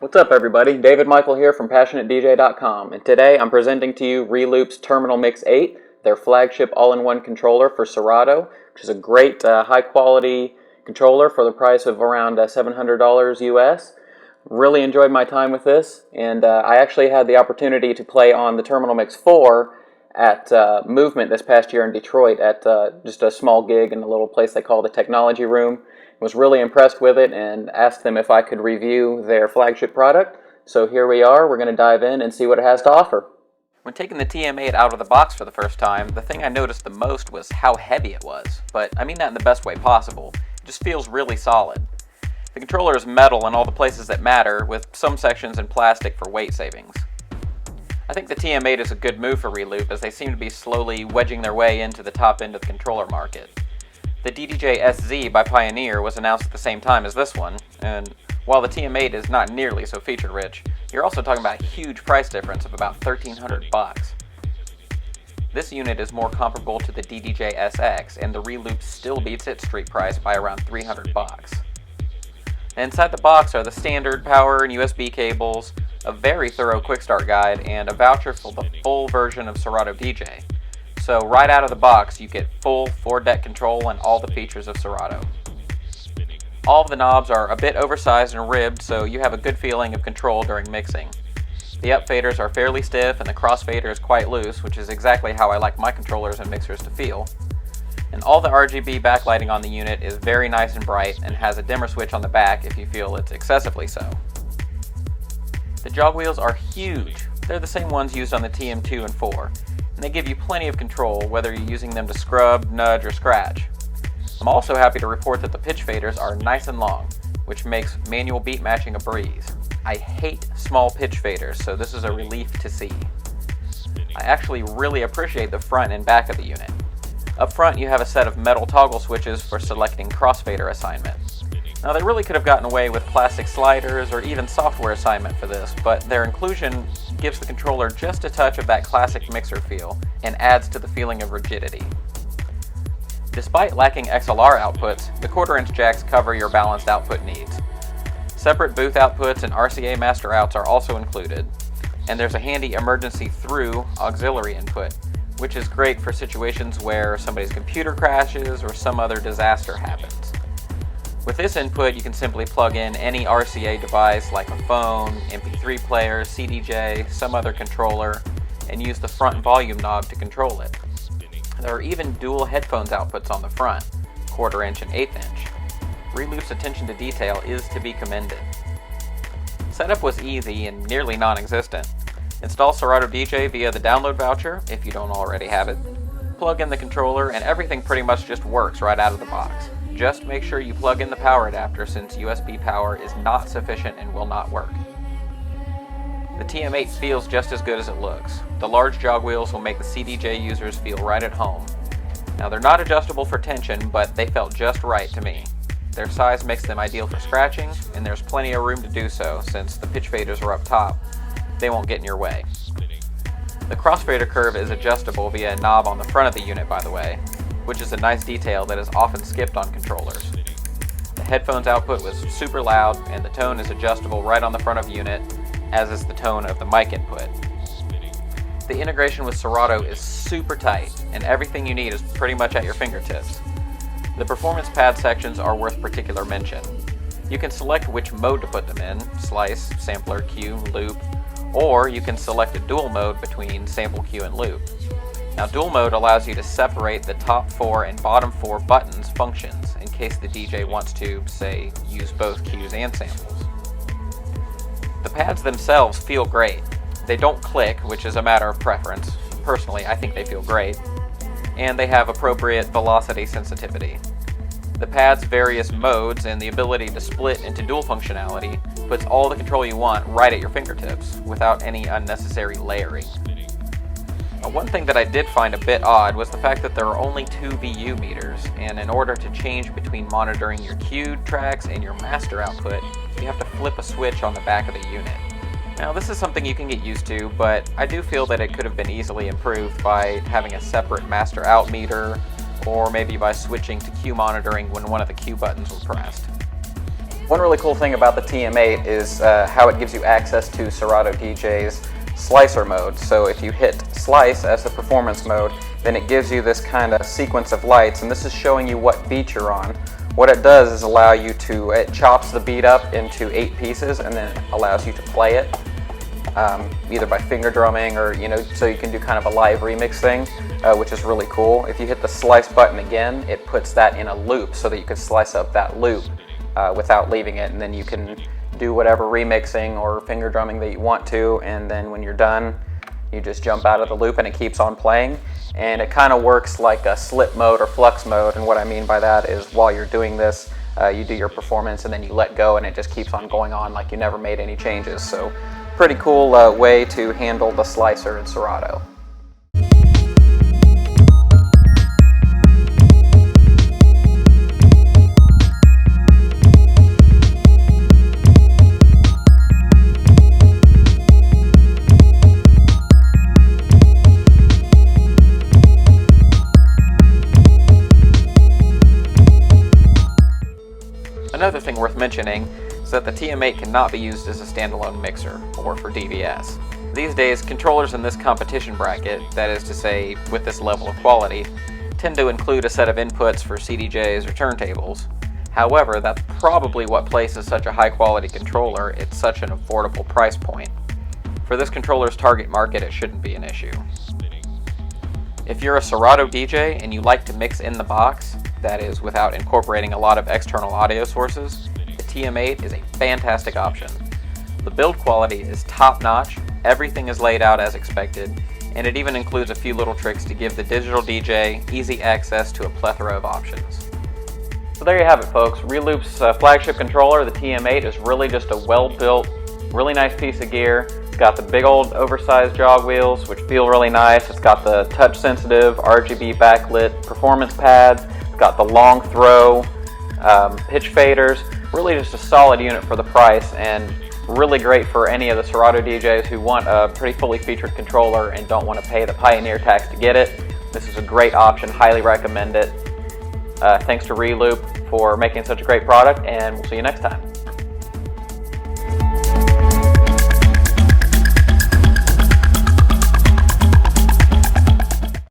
What's up everybody, David Michael here from PassionateDJ.com, and today I'm presenting to you Reloop's Terminal Mix 8, their flagship all-in-one controller for Serato, which is a great high-quality controller for the price of around $700 US. Really enjoyed my time with this, and I actually had the opportunity to play on the Terminal Mix 4 at Movement this past year in Detroit at just a small gig in a little place they call the Technology Room. Was really impressed with it and asked them if I could review their flagship product. So here we are, we're going to dive in and see what it has to offer. When taking the TM8 out of the box for the first time, the thing I noticed the most was how heavy it was. But I mean that in the best way possible. It just feels really solid. The controller is metal in all the places that matter, with some sections in plastic for weight savings. I think the TM8 is a good move for Reloop, as they seem to be slowly wedging their way into the top end of the controller market. The DDJ SZ by Pioneer was announced at the same time as this one, and while the TM8 is not nearly so feature-rich, you're also talking about a huge price difference of about $1,300. This unit is more comparable to the DDJ SX, and the Reloop still beats its street price by around $300. Inside the box are the standard power and USB cables, a very thorough quick start guide, and a voucher for the full version of Serato DJ. So right out of the box, you get full 4-deck control and all the features of Serato. All of the knobs are a bit oversized and ribbed, so you have a good feeling of control during mixing. The up faders are fairly stiff and the crossfader is quite loose, which is exactly how I like my controllers and mixers to feel. And all the RGB backlighting on the unit is very nice and bright and has a dimmer switch on the back if you feel it's excessively so. The jog wheels are huge. They're the same ones used on the TM2 and 4. And they give you plenty of control, whether you're using them to scrub, nudge, or scratch. I'm also happy to report that the pitch faders are nice and long, which makes manual beat matching a breeze. I hate small pitch faders, so this is a relief to see. I actually really appreciate the front and back of the unit. Up front you have a set of metal toggle switches for selecting crossfader assignment. Now they really could have gotten away with plastic sliders or even software assignment for this, but their inclusion gives the controller just a touch of that classic mixer feel and adds to the feeling of rigidity. Despite lacking XLR outputs, the 1/4-inch jacks cover your balanced output needs. Separate booth outputs and RCA master outs are also included, and there's a handy emergency through auxiliary input, which is great for situations where somebody's computer crashes or some other disaster happens. With this input, you can simply plug in any RCA device like a phone, MP3 player, CDJ, some other controller, and use the front volume knob to control it. There are even dual headphones outputs on the front, 1/4-inch and 1/8-inch. Reloop's attention to detail is to be commended. Setup was easy and nearly non-existent. Install Serato DJ via the download voucher if you don't already have it. Plug in the controller and everything pretty much just works right out of the box. Just make sure you plug in the power adapter since USB power is not sufficient and will not work. The TM8 feels just as good as it looks. The large jog wheels will make the CDJ users feel right at home. Now they're not adjustable for tension, but they felt just right to me. Their size makes them ideal for scratching, and there's plenty of room to do so since the pitch faders are up top. They won't get in your way. The crossfader curve is adjustable via a knob on the front of the unit, by the way, which is a nice detail that is often skipped on controllers. The headphones output was super loud, and the tone is adjustable right on the front of the unit, as is the tone of the mic input. The integration with Serato is super tight, and everything you need is pretty much at your fingertips. The performance pad sections are worth particular mention. You can select which mode to put them in, slice, sampler, cue, loop, or you can select a dual mode between sample, cue, and loop. Now dual mode allows you to separate the top 4 and bottom 4 buttons functions in case the DJ wants to, say, use both cues and samples. The pads themselves feel great. They don't click, which is a matter of preference. Personally, I think they feel great. And they have appropriate velocity sensitivity. The pad's various modes and the ability to split into dual functionality puts all the control you want right at your fingertips without any unnecessary layering. One thing that I did find a bit odd was the fact that there are only 2 VU meters, and in order to change between monitoring your cued tracks and your master output, you have to flip a switch on the back of the unit. Now this is something you can get used to, but I do feel that it could have been easily improved by having a separate master out meter, or maybe by switching to cue monitoring when one of the cue buttons was pressed. One really cool thing about the TM8 is how it gives you access to Serato DJ's slicer mode. So if you hit slice as the performance mode, then it gives you this kind of sequence of lights, and this is showing you what beat you're on. What it does is allow you to, it chops the beat up into 8 pieces and then allows you to play it either by finger drumming or, so you can do kind of a live remix thing, which is really cool. If you hit the slice button again, it puts that in a loop so that you can slice up that loop without leaving it, and then you can do whatever remixing or finger drumming that you want to, and then when you're done, you just jump out of the loop and it keeps on playing. And it kind of works like a slip mode or flux mode, and what I mean by that is while you're doing this, you do your performance and then you let go and it just keeps on going on like you never made any changes. So pretty cool way to handle the slicer in Serato. Another thing worth mentioning is that the TM8 cannot be used as a standalone mixer or for DVS. These days, controllers in this competition bracket, that is to say with this level of quality, tend to include a set of inputs for CDJs or turntables. However, that's probably what places such a high quality controller at such an affordable price point. For this controller's target market, it shouldn't be an issue. If you're a Serato DJ and you like to mix in the box, that is without incorporating a lot of external audio sources, the TM8 is a fantastic option. The build quality is top-notch, everything is laid out as expected, and it even includes a few little tricks to give the digital DJ easy access to a plethora of options. So there you have it, folks. Reloop's flagship controller, the TM8, is really just a well-built, really nice piece of gear. It's got the big old oversized jog wheels, which feel really nice. It's got the touch-sensitive RGB backlit performance pads. Got the long throw, pitch faders, really just a solid unit for the price, and really great for any of the Serato DJs who want a pretty fully featured controller and don't want to pay the Pioneer tax to get it. This is a great option, highly recommend it. Thanks to Reloop for making such a great product, and we'll see you next time.